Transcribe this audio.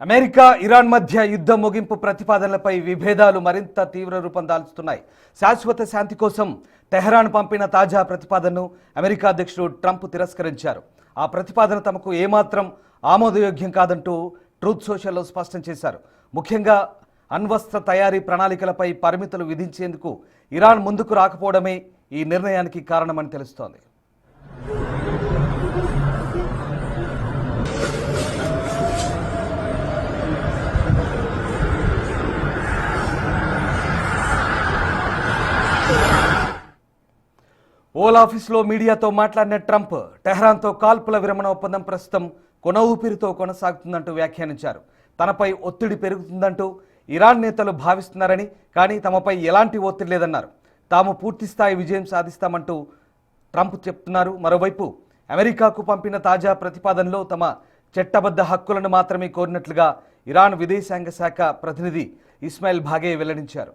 America Iran మధ్య యుద్ధ ముగింపు ప్రతిపాదనలపై విభేదాలు మరింత తీవ్ర రూపం దాల్చుతున్నాయి. శాశ్వత శాంతి కోసం టెహరాన్ పంపిన తాజా ప్రతిపాదనను అమెరికా అధ్యక్షుడు ట్రంప్ తిరస్కరించారు. ఆ ప్రతిపాదన తమకు ఏమాత్రం ఆమోదయోగ్యం కాదంటూ ట్రూత్ సోషల్లో స్పష్టం చేశారు. ముఖ్యంగా అణ్వస్త్ర తయారీ ప్రణాళికలపై పరిమితులు విధించేందుకు ఇరాన్ ముందుకు రాకపోవడమే ఈ నిర్ణయానికి కారణమని తెలుస్తోంది. ఓవల్ ఆఫీస్లో మీడియాతో మాట్లాడిన ట్రంప్ టెహ్రాన్తో కాల్పుల విరమణ ఒప్పందం ప్రస్తుతం కొన ఊపిరితో కొనసాగుతుందంటూ వ్యాఖ్యానించారు. తనపై ఒత్తిడి పెరుగుతుందంటూ ఇరాన్ నేతలు భావిస్తున్నారని, కానీ తమపై ఎలాంటి ఒత్తిడి లేదన్నారు. తాము పూర్తిస్థాయి విజయం సాధిస్తామంటూ ట్రంప్ చెప్తున్నారు. మరోవైపు అమెరికాకు పంపిన తాజా ప్రతిపాదనలో తమ చట్టబద్ధ హక్కులను మాత్రమే కోరినట్లుగా ఇరాన్ విదేశాంగ శాఖ ప్రతినిధి ఇస్మాయిల్ బాఘే వెల్లడించారు.